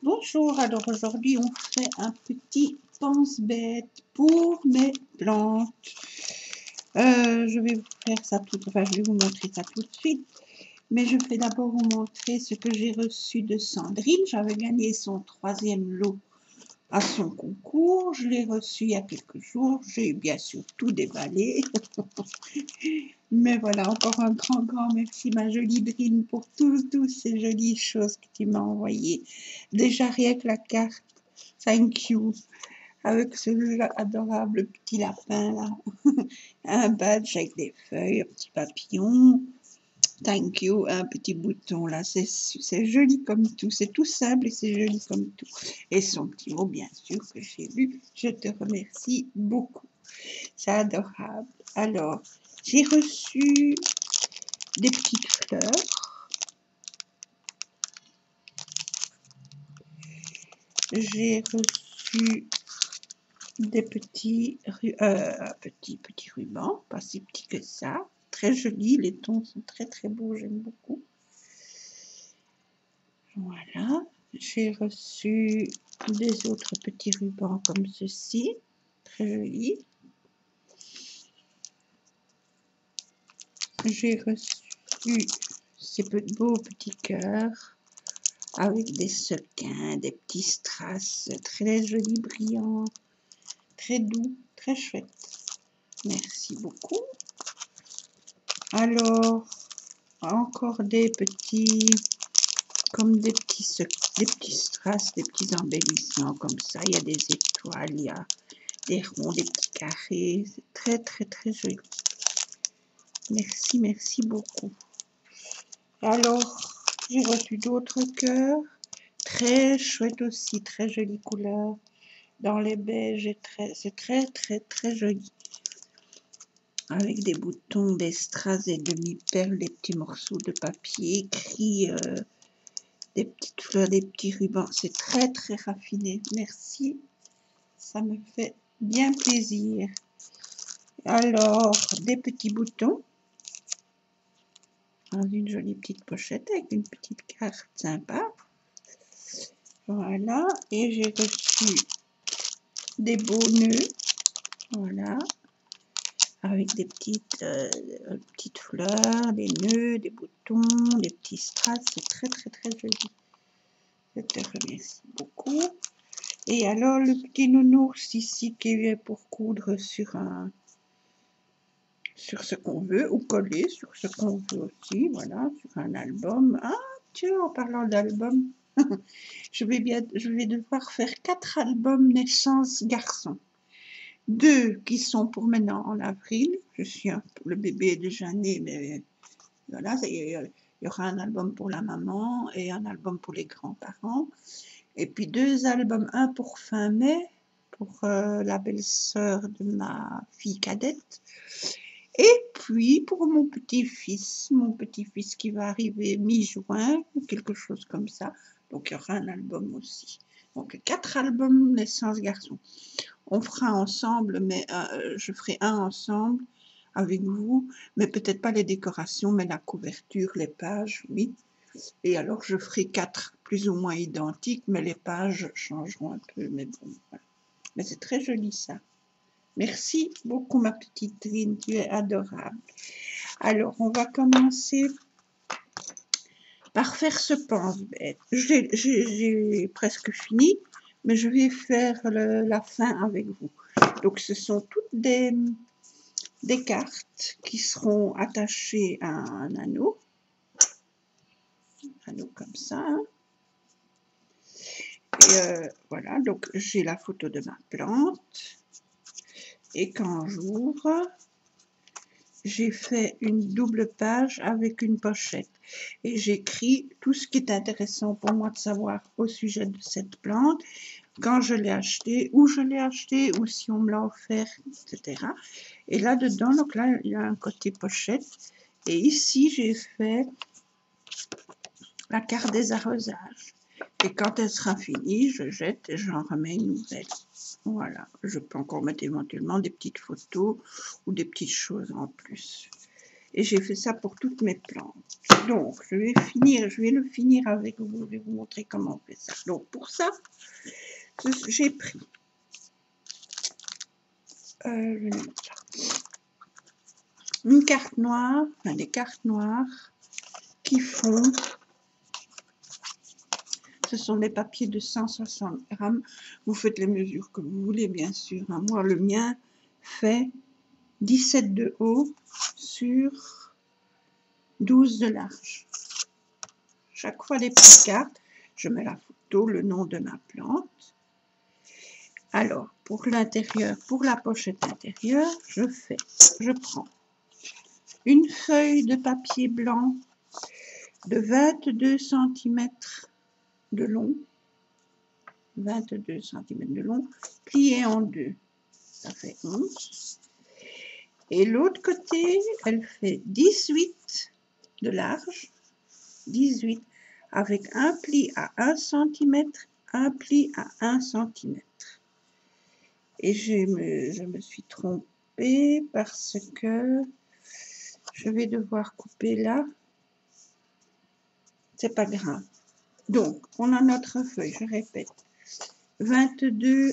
Bonjour, alors aujourd'hui on fait un petit pense-bête pour mes plantes. Je vais vous faire ça je vais vous montrer ça tout de suite. Mais je vais d'abord vous montrer ce que j'ai reçu de Sandrine. J'avais gagné son 3e lot à son concours. Je l'ai reçu il y a quelques jours. J'ai bien sûr tout déballé. Mais voilà, encore un grand merci, ma jolie Brine, pour toutes ces jolies choses que tu m'as envoyées. Déjà, rien que la carte, thank you, avec ce adorable petit lapin là, un badge avec des feuilles, un petit papillon, thank you, un petit bouton là, c'est joli comme tout, c'est tout simple et c'est joli comme tout. Et son petit mot, bien sûr, que j'ai lu, je te remercie beaucoup, c'est adorable. Alors, j'ai reçu des petites fleurs. J'ai reçu des petits rubans, pas si petits que ça. Très jolis, les tons sont très beaux, j'aime beaucoup. Voilà, j'ai reçu des autres petits rubans comme ceci, très jolis. J'ai reçu ces beaux petits cœurs avec des sequins, des petits strass très jolis, brillants, très doux, très chouette. Merci beaucoup. Alors, encore des petits, comme des petits strass, des petits embellissements comme ça. Il y a des étoiles, il y a des ronds, des petits carrés. C'est très joli. Merci beaucoup. Alors, j'ai reçu d'autres cœurs. Très chouette aussi, très jolie couleur. Dans les beiges, c'est très joli. Avec des boutons, des strass et demi-perles, des petits morceaux de papier écrits, des petites fleurs, des petits rubans. C'est très raffiné. Merci, ça me fait bien plaisir. Alors, des petits boutons dans une jolie petite pochette avec une petite carte sympa. Voilà, et j'ai reçu des beaux nœuds. Voilà, avec des petites fleurs, des nœuds, des boutons, des petits strass. C'est très joli. Je te remercie beaucoup. Et alors, le petit nounours ici qui est pour coudre sur ce qu'on veut, ou coller sur ce qu'on veut aussi, voilà, sur un album. Ah, tiens, en parlant d'album, je vais devoir faire 4 albums naissance garçon. 2 qui sont pour maintenant en avril. Le bébé est déjà né, mais voilà, il y aura un album pour la maman et un album pour les grands-parents. Et puis 2 albums, un pour fin mai, pour la belle-sœur de ma fille cadette. Et puis pour mon petit-fils qui va arriver mi-juin, quelque chose comme ça. Donc il y aura un album aussi. Donc 4 albums naissance garçon. On fera ensemble, mais je ferai un ensemble avec vous, mais peut-être pas les décorations, mais la couverture, les pages, oui. Et alors je ferai 4 plus ou moins identiques, mais les pages changeront un peu, mais bon, voilà. Mais c'est très joli ça. Merci beaucoup ma petite Trine, tu es adorable. Alors on va commencer par faire ce pense-bête. J'ai presque fini, mais je vais faire la fin avec vous. Donc ce sont toutes des cartes qui seront attachées à un anneau comme ça. Hein. Et voilà, donc j'ai la photo de ma plante. Et quand j'ouvre, j'ai fait une double page avec une pochette. Et j'écris tout ce qui est intéressant pour moi de savoir au sujet de cette plante, quand je l'ai acheté, où je l'ai acheté, ou si on me l'a offert, etc. Et là-dedans, donc là, il y a un côté pochette. Et ici, j'ai fait la carte des arrosages. Et quand elle sera finie, je jette et j'en remets une nouvelle. Voilà, je peux encore mettre éventuellement des petites photos ou des petites choses en plus. Et j'ai fait ça pour toutes mes plantes. Donc, je vais le finir avec vous. Je vais vous montrer comment on fait ça. Donc, pour ça, j'ai pris... je vais mettre là. Une carte noire, enfin des cartes noires qui font... Ce sont des papiers de 160 grammes. Vous faites les mesures que vous voulez, bien sûr. Moi, le mien fait 17 de haut sur 12 de large. Chaque fois des petites cartes, je mets la photo, le nom de ma plante. Alors, pour l'intérieur, pour la pochette intérieure, je prends une feuille de papier blanc de 22 cm de long, 22 cm de long, pliée en deux, ça fait 11. Et l'autre côté, elle fait 18 de large, 18, avec un pli à 1 cm, un pli à 1 cm. Et je me suis trompée parce que je vais devoir couper là. C'est pas grave. Donc, on a notre feuille, je répète. 22,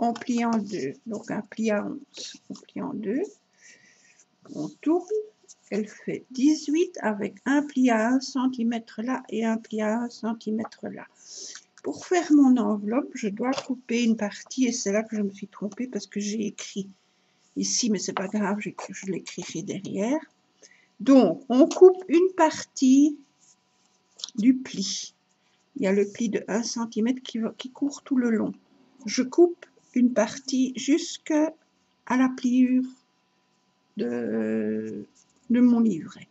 on plie en deux. Donc, un pli à 11, on plie en deux. On tourne. Elle fait 18 avec un pli à 1 cm là et un pli à 1 cm là. Pour faire mon enveloppe, je dois couper une partie et c'est là que je me suis trompée parce que j'ai écrit ici, mais c'est pas grave, je l'écrirai derrière. Donc, on coupe une partie du pli. Il y a le pli de 1 cm qui court tout le long. Je coupe une partie jusqu'à la pliure de mon livret.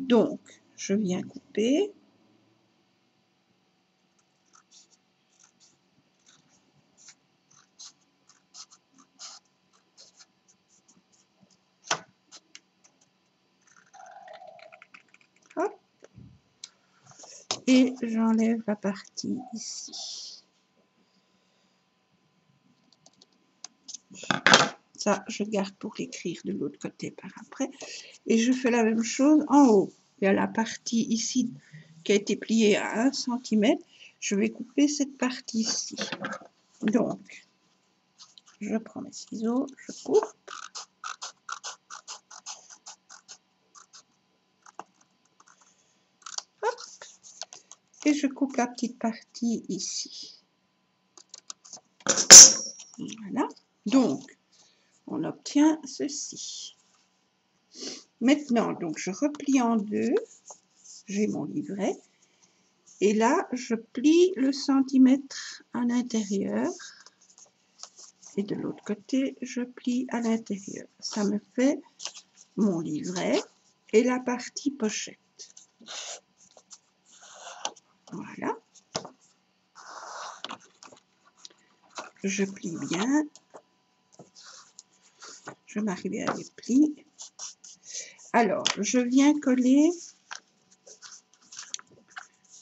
Donc, je viens couper. Hop. Et j'enlève la partie ici. Ça, je garde pour l'écrire de l'autre côté par après. Et je fais la même chose en haut. Il y a la partie ici qui a été pliée à 1 cm. Je vais couper cette partie-ci. Donc, je prends mes ciseaux, je coupe. Hop. Et je coupe la petite partie ici. Voilà. Donc, on obtient ceci. Maintenant, donc, je replie en deux. J'ai mon livret. Et là, je plie le centimètre à l'intérieur. Et de l'autre côté, je plie à l'intérieur. Ça me fait mon livret et la partie pochette. Voilà. Je plie bien. Je m'arrive à les plis. Alors, je viens coller.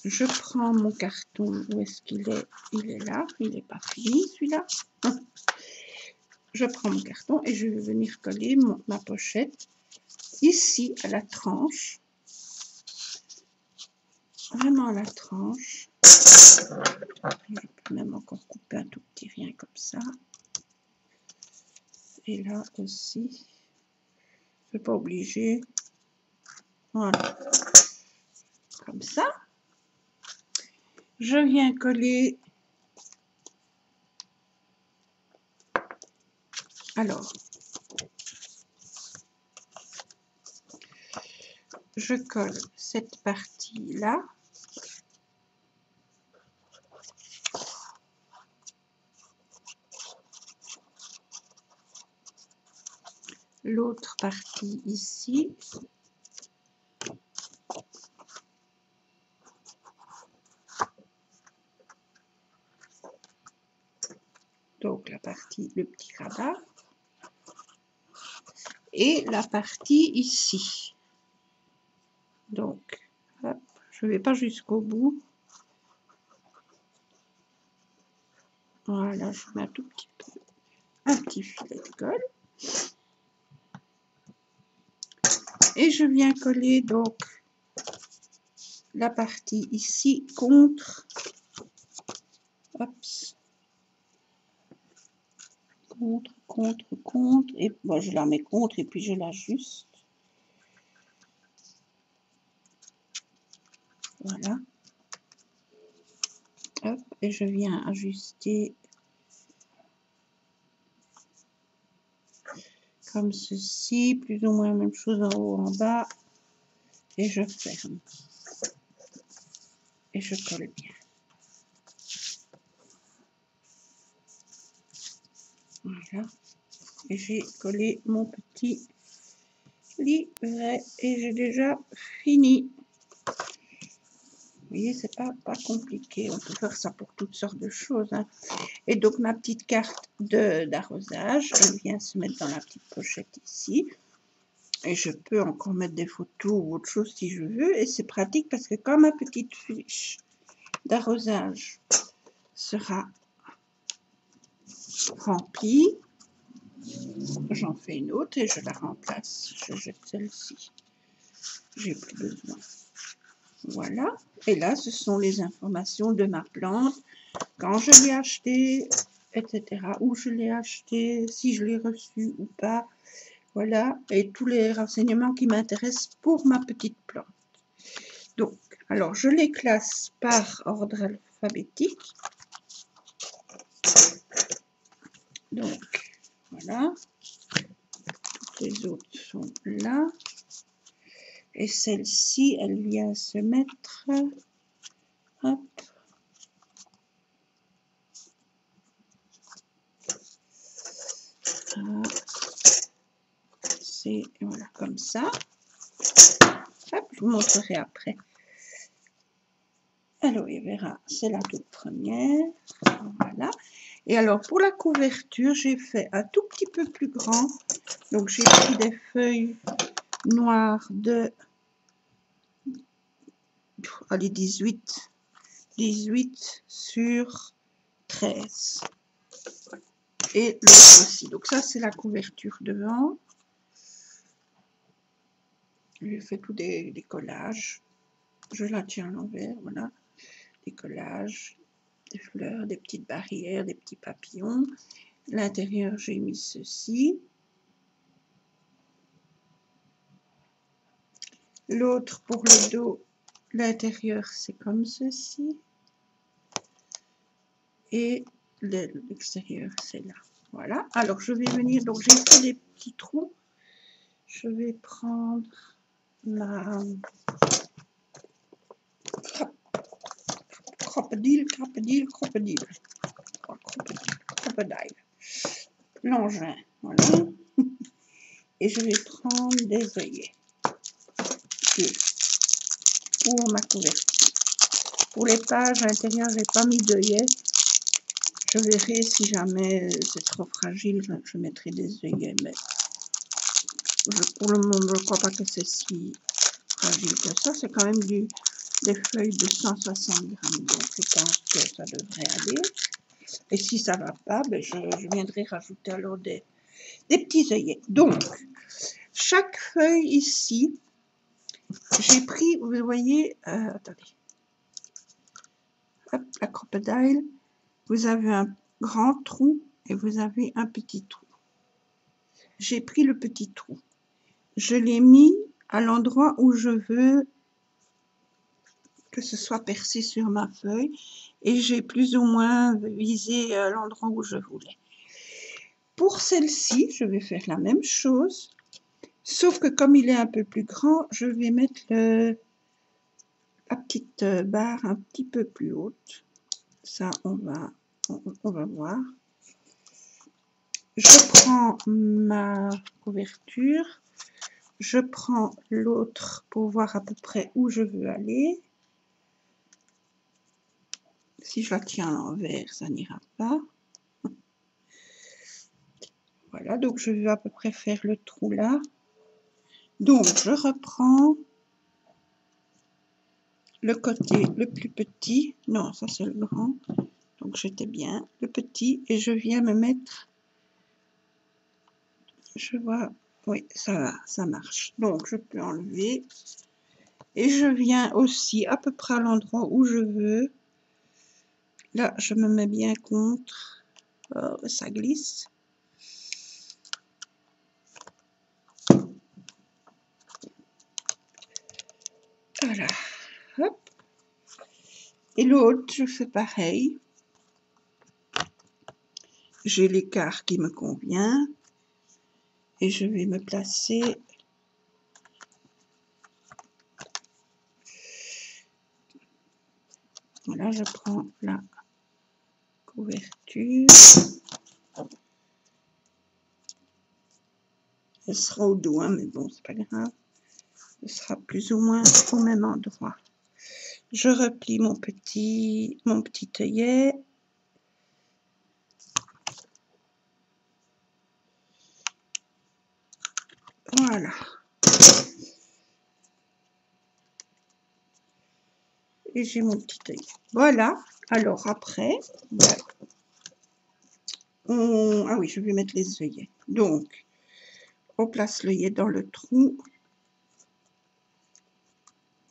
Je prends mon carton. Où est-ce qu'il est? Il est là. Il n'est pas fini, celui-là. Je prends mon carton et je vais venir coller ma pochette ici à la tranche. Vraiment à la tranche. Je peux même encore couper un tout petit rien comme ça. Et là aussi. Je ne suis pas obligée. Voilà. Comme ça. Je viens coller. Alors, je colle cette partie-là. L'autre partie ici. Donc la partie, le petit rabat. Et la partie ici. Donc, hop, je ne vais pas jusqu'au bout. Voilà, je mets un tout petit peu, un petit filet de colle. Et je viens coller donc la partie ici contre, hops, contre, et bon, je la mets contre et puis je l'ajuste. Voilà. Hop, et je viens ajuster comme ceci, plus ou moins la même chose en haut, en bas, et je ferme. Et je colle bien. Voilà. Et j'ai collé mon petit livret et j'ai déjà fini. Vous voyez, c'est pas compliqué. On peut faire ça pour toutes sortes de choses, hein. Et donc, ma petite carte d'arrosage, elle vient se mettre dans la petite pochette ici. Et je peux encore mettre des photos ou autre chose si je veux. Et c'est pratique parce que quand ma petite fiche d'arrosage sera remplie, j'en fais une autre et je la remplace. Je jette celle-ci. J'ai plus besoin. Voilà. Et là, ce sont les informations de ma plante. Quand je l'ai acheté, etc. Où je l'ai acheté, si je l'ai reçu ou pas. Voilà. Et tous les renseignements qui m'intéressent pour ma petite plante. Donc, alors, je les classe par ordre alphabétique. Donc, voilà. Toutes les autres sont là. Et celle-ci, elle vient se mettre... Hop. C'est voilà, comme ça. Hop, je vous montrerai après. Alors, il verra, c'est la toute première. Voilà. Et alors, pour la couverture, j'ai fait un tout petit peu plus grand. Donc, j'ai pris des feuilles noires de... Allez, 18 sur 13. Et l'autre aussi. Donc, ça, c'est la couverture devant. J'ai fait tous des collages. Je la tiens à l'envers, voilà. Des collages, des fleurs, des petites barrières, des petits papillons. L'intérieur, j'ai mis ceci. L'autre, pour le dos, l'intérieur, c'est comme ceci. Et l'extérieur, c'est là. Voilà. Alors, je vais venir, donc j'ai fait des petits trous. Je vais prendre ma crocodile, l'engin, voilà. Et je vais prendre des œillets pour ma couverture. Pour les pages à l'intérieur, j'ai pas mis d'œillets. Je verrai si jamais c'est trop fragile, je mettrai des œillets, mais pour le moment, je ne crois pas que c'est si fragile que ça. C'est quand même des feuilles de 160 grammes, donc je pense que ça devrait aller. Et si ça ne va pas, ben je viendrai rajouter alors des petits œillets. Donc, chaque feuille ici, j'ai pris, vous voyez, attendez, hop, la crocodile, vous avez un grand trou et vous avez un petit trou. J'ai pris le petit trou. Je l'ai mis à l'endroit où je veux que ce soit percé sur ma feuille et j'ai plus ou moins visé l'endroit où je voulais. Pour celle-ci, je vais faire la même chose, sauf que comme il est un peu plus grand, je vais mettre la petite barre un petit peu plus haute. Ça, on va voir. Je prends ma couverture, je prends l'autre pour voir à peu près où je veux aller. Si je la tiens à l'envers, ça n'ira pas. Voilà, donc je vais à peu près faire le trou là. Donc, je reprends le côté le plus petit. Non, ça c'est le grand. Donc, j'étais bien. Le petit, et je viens me mettre... Je vois Oui, ça va, ça marche. Donc, je peux enlever. Et je viens aussi à peu près à l'endroit où je veux. Là, je me mets bien contre. Oh, ça glisse. Voilà. Hop. Et l'autre, je fais pareil. J'ai l'écart qui me convient. Et je vais me placer. Voilà, je prends la couverture. Elle sera au dos, hein, mais bon, c'est pas grave. Ce sera plus ou moins au même endroit. Je replie mon petit œillet. Voilà. Et j'ai mon petit œillet. Voilà. Alors après, ben, ah oui, je vais mettre les œillets. Donc, on place l'œillet dans le trou.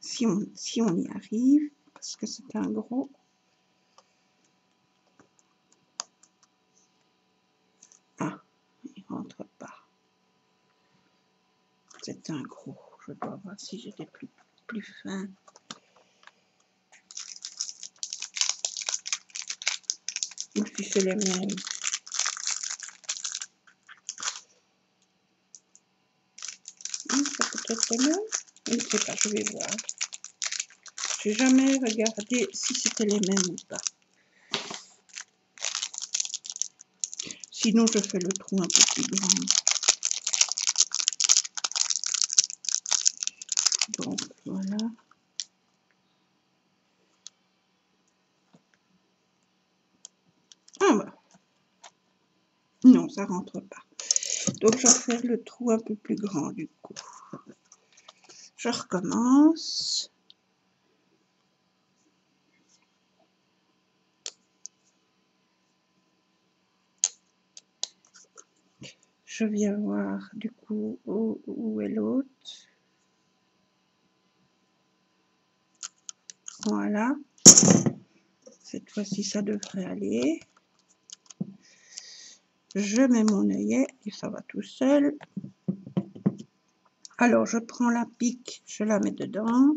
Si on y arrive, parce que c'est un gros. Ah, il ne rentre pas. C'est un gros. Je dois voir si j'étais plus fin. Et puis c'est les mêmes. Ça peut être les mêmes. Je ne sais pas, je vais voir. Je n'ai jamais regardé si c'était les mêmes ou pas. Sinon, je fais le trou un peu plus grand. Donc, voilà. Ah bah. Non, ça rentre pas. Donc, je vais faire le trou un peu plus grand du coup. Je recommence. Je viens voir du coup où est l'autre. Voilà. Cette fois-ci, ça devrait aller. Je mets mon œillet et ça va tout seul. Alors, je prends la pique, je la mets dedans.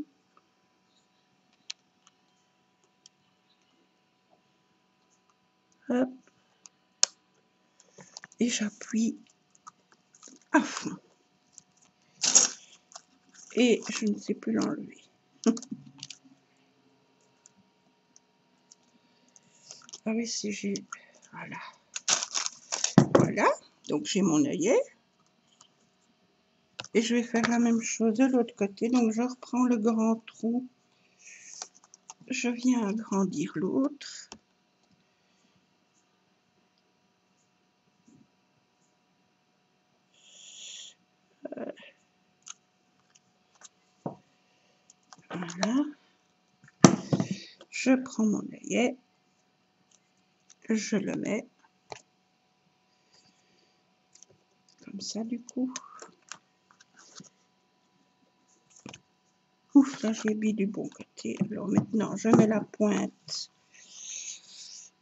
Hop. Et j'appuie à fond. Et je ne sais plus l'enlever. Ah oui, si j'ai... Voilà. Voilà. Donc, j'ai mon œillet. Et je vais faire la même chose de l'autre côté. Donc, je reprends le grand trou. Je viens agrandir l'autre. Voilà. Je prends mon œillet. Je le mets. Comme ça, du coup. Ouf, là, j'ai mis du bon côté. Alors, maintenant, je mets la pointe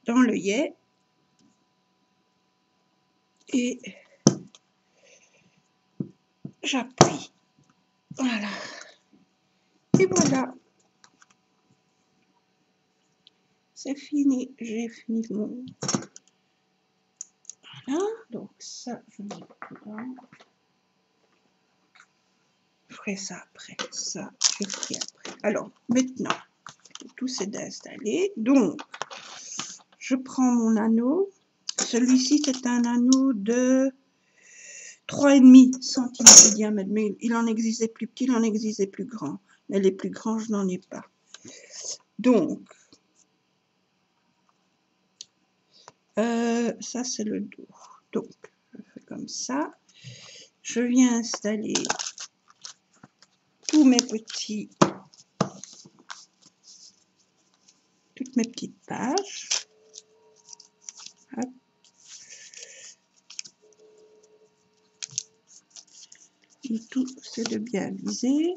dans l'œillet. Et j'appuie. Voilà. Et voilà. C'est fini. J'ai fini mon... Voilà. Donc ça, je mets dedans. Je ferai ça après. Ça, je ferai après. Alors, maintenant, tout s'est installé. Donc, je prends mon anneau. Celui-ci, c'est un anneau de 3,5 cm de diamètre. Mais il en existait plus petit, il en existait plus grand. Mais les plus grands, je n'en ai pas. Donc, ça, c'est le dos. Donc, je fais comme ça. Je viens installer tous mes petits, toutes mes petites pages. Hop. Le tout, c'est de bien viser.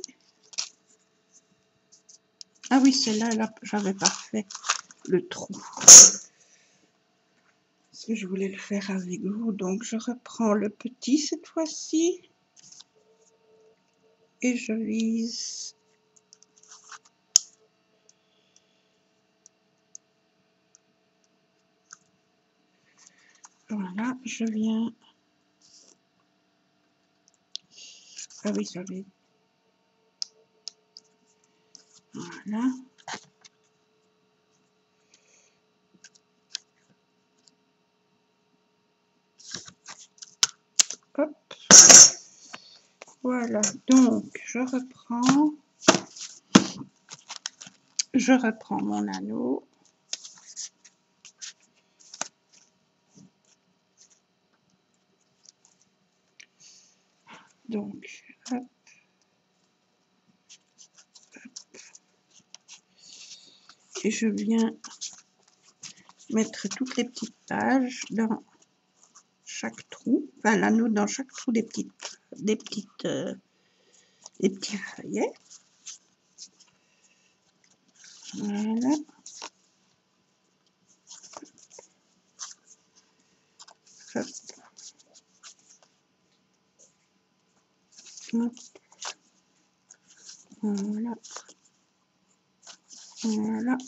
Ah oui, celle-là, là, j'avais pas fait le trou. Parce que je voulais le faire avec vous. Donc, je reprends le petit cette fois-ci. Et je vise. Voilà, je viens. Ah oui, j'avais. Voilà. Hop. Voilà, donc je reprends mon anneau. Donc, hop, et je viens mettre toutes les petites pages dans chaque trou, enfin l'anneau dans chaque trou des petits feuillets. Voilà. Hop. Hop. Voilà. Voilà.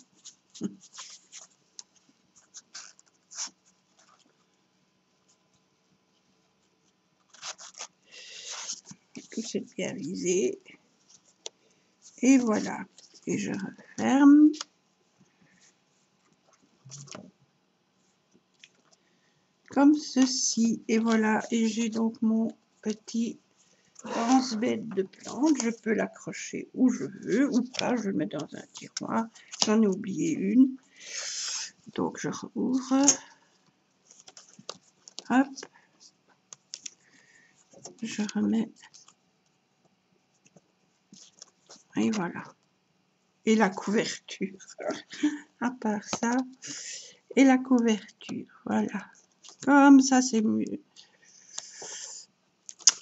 Tout c'est bien visé. Et voilà. Et je referme. Comme ceci. Et voilà. Et j'ai donc mon petit pense-bête de plante. Je peux l'accrocher où je veux ou pas. Je le mets dans un tiroir. J'en ai oublié une. Donc je rouvre. Hop. Je remets. Et voilà. Et la couverture. À part ça. Et la couverture. Voilà. Comme ça, c'est mieux.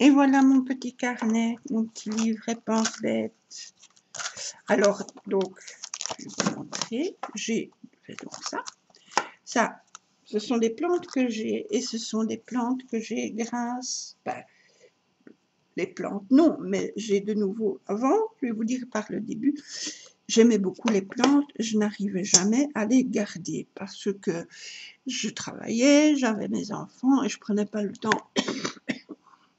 Et voilà mon petit carnet, mon petit livret pense-bête. Alors, donc, je vais vous montrer. J'ai fait donc ça. Ça, ce sont des plantes que j'ai. Et ce sont des plantes que j'ai grâce... Ben, les plantes, non, mais j'ai de nouveau... Avant, je vais vous dire par le début, j'aimais beaucoup les plantes. Je n'arrivais jamais à les garder parce que je travaillais, j'avais mes enfants et je prenais pas le temps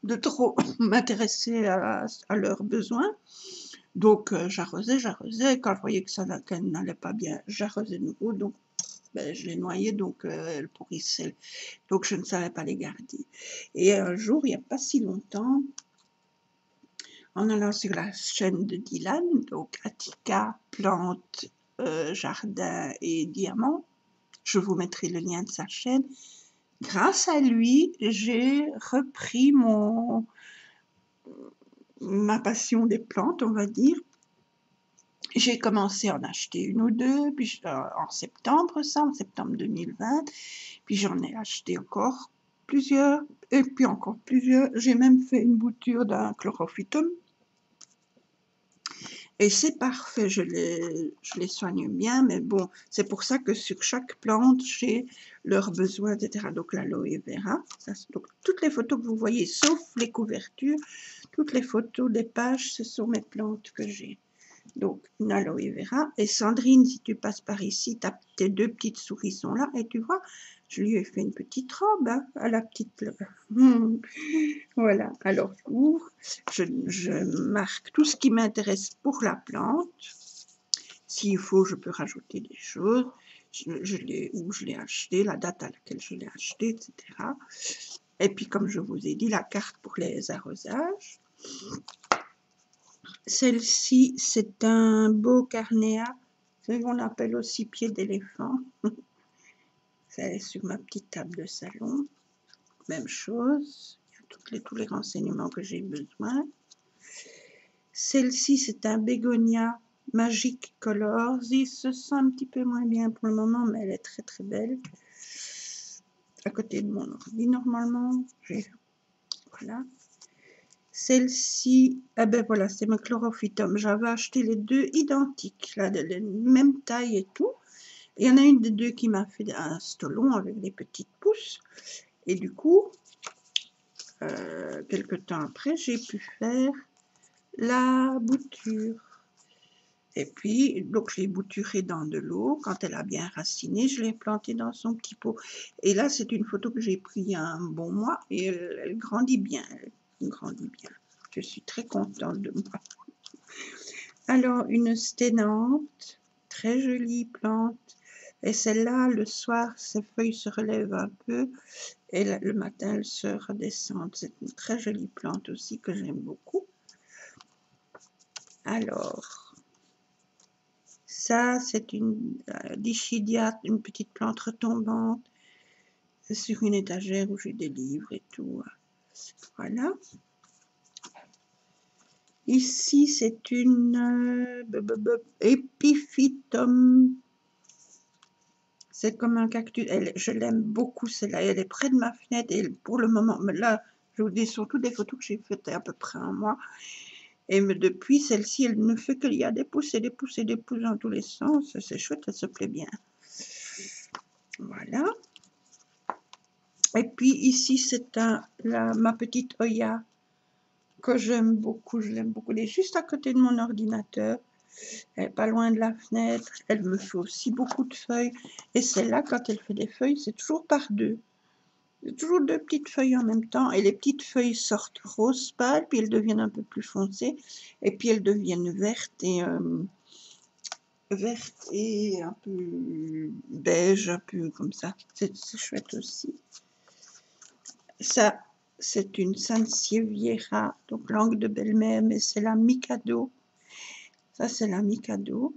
de trop m'intéresser à leurs besoins. Donc, j'arrosais. Quand je voyais que ça n'allait pas bien, j'arrosais de nouveau. Donc, ben, je les noyais, donc elles pourrissaient. Donc, je ne savais pas les garder. Et un jour, il n'y a pas si longtemps, en allant sur la chaîne de Dylan, donc Attica, plantes, jardin et diamants, je vous mettrai le lien de sa chaîne. Grâce à lui, j'ai repris ma passion des plantes, on va dire. J'ai commencé à en acheter une ou deux, puis en septembre 2020, puis j'en ai acheté encore plusieurs, et puis encore plusieurs. J'ai même fait une bouture d'un chlorophytum, et c'est parfait, je les soigne bien, mais bon, c'est pour ça que sur chaque plante, j'ai leurs besoins, etc. Donc l'aloe vera, donc toutes les photos que vous voyez, sauf les couvertures, toutes les photos des pages, ce sont mes plantes que j'ai. Donc, une aloe vera. Et Sandrine, si tu passes par ici, tu as tes deux petites souris sont là. Et tu vois, je lui ai fait une petite robe hein, à la petite... Voilà. Alors, je marque tout ce qui m'intéresse pour la plante. S'il faut, je peux rajouter des choses. Où je l'ai acheté, la date à laquelle je l'ai acheté, etc. Et puis, comme je vous ai dit, la carte pour les arrosages. Celle-ci, c'est un beau carnéa, c'est qu'on appelle aussi pied d'éléphant. C'est sur ma petite table de salon. Même chose, il y a tous les renseignements que j'ai besoin. Celle-ci, c'est un bégonia Magic Colors. Il se sent un petit peu moins bien pour le moment, mais elle est très très belle. À côté de mon ordi, normalement. Voilà. Celle-ci, ah ben voilà, c'est ma chlorophytum. J'avais acheté les deux identiques, là, de la même taille et tout. Il y en a une des deux qui m'a fait un stolon avec des petites pousses. Et du coup, quelque temps après, j'ai pu faire la bouture. Et puis, donc, je l'ai bouturée dans de l'eau. Quand elle a bien raciné, je l'ai plantée dans son petit pot. Et là, c'est une photo que j'ai prise il y a un bon mois et elle grandit bien. Elle grandit bien. Je suis très contente de moi. Alors, une sténante, très jolie plante. Et celle-là, le soir, ses feuilles se relèvent un peu. Et le matin, elles se redescendent. C'est une très jolie plante aussi que j'aime beaucoup. Alors, ça, c'est une dichidia, une petite plante retombante. C'est sur une étagère où j'ai des livres et tout. Voilà. Ici, c'est une épiphytum. C'est comme un cactus. Je l'aime beaucoup, celle-là. Elle est près de ma fenêtre. Et pour le moment, mais là, je vous dis surtout des photos que j'ai faites il y a à peu près un mois. Et depuis, celle-ci, elle ne fait qu'il y a des pousses et des pousses et des pousses dans tous les sens. C'est chouette, elle se plaît bien. Voilà. Et puis ici, c'est ma petite Oya que j'aime beaucoup. Je l'aime beaucoup. Elle est juste à côté de mon ordinateur. Elle n'est pas loin de la fenêtre. Elle me fait aussi beaucoup de feuilles. Et celle-là, quand elle fait des feuilles, c'est toujours par deux. Il y a toujours deux petites feuilles en même temps. Et les petites feuilles sortent rose pâle, puis elles deviennent un peu plus foncées. Et puis elles deviennent vertes et un peu beige, un peu comme ça. C'est chouette aussi. Ça, c'est une Sansevieria, donc langue de belle-mère, mais c'est la Mikado. Ça, c'est la Mikado.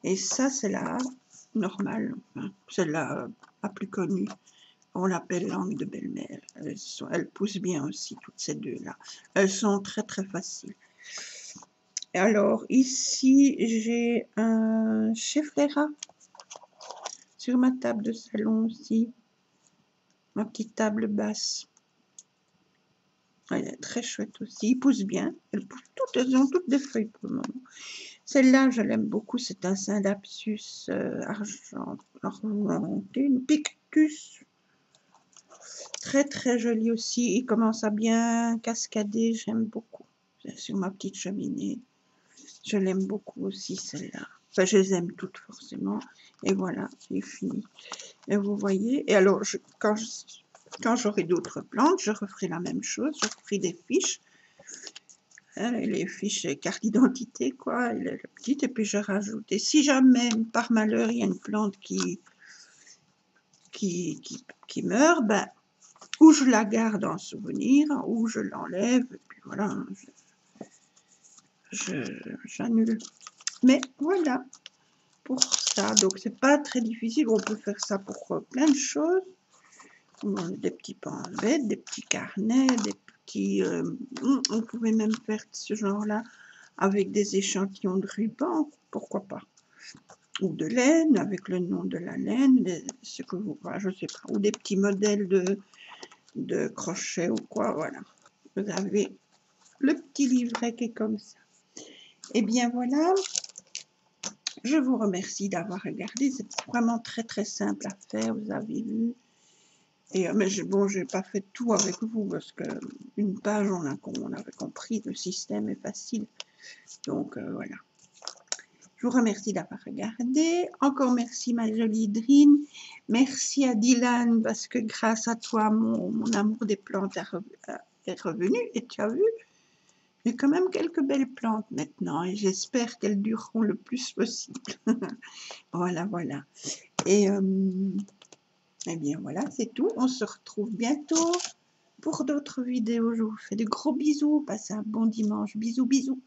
Et ça, c'est la normale. Enfin, c'est la plus connue. On l'appelle langue de belle-mère. Elles poussent bien aussi, toutes ces deux-là. Elles sont très, très faciles. Alors, ici, j'ai un Schefflera sur ma table de salon aussi. Ma petite table basse. Elle est très chouette aussi. Ils poussent bien. Elles ont toutes des feuilles pour le moment. Celle-là, je l'aime beaucoup. C'est un Syndapsus argenté, une Pictus. Très, très joli aussi. Il commence à bien cascader. J'aime beaucoup. C'est sur ma petite cheminée. Je l'aime beaucoup aussi, celle-là. Enfin, je les aime toutes forcément. Et voilà, c'est fini. Et vous voyez. Et alors, quand j'aurai d'autres plantes, je referai la même chose. Je referai des fiches. Les fiches carte d'identité, quoi. La petite. Et puis, je rajoute. Et si jamais, par malheur, il y a une plante qui meurt, ben, ou je la garde en souvenir, ou je l'enlève. Et puis voilà, j'annule. Mais voilà. Pour ça, donc c'est pas très difficile, on peut faire ça pour plein de choses, des petits pamphlets, des petits carnets, des petits, on pouvait même faire ce genre là avec des échantillons de ruban, pourquoi pas, ou de laine avec le nom de la laine, ce que vous, je sais pas, ou des petits modèles de crochet ou quoi, voilà, vous avez le petit livret qui est comme ça. Et bien voilà. Je vous remercie d'avoir regardé. C'est vraiment très très simple à faire, vous avez vu. Et, mais bon, je n'ai pas fait tout avec vous parce qu'une page, on avait compris, le système est facile. Donc voilà. Je vous remercie d'avoir regardé. Encore merci ma jolie Drine. Merci à Dylan parce que grâce à toi, mon amour des plantes est revenu. Et tu as vu, j'ai quand même quelques belles plantes maintenant et j'espère qu'elles dureront le plus possible. Voilà, voilà. Et bien voilà, c'est tout. On se retrouve bientôt pour d'autres vidéos. Je vous fais de gros bisous. Passez un bon dimanche. Bisous, bisous.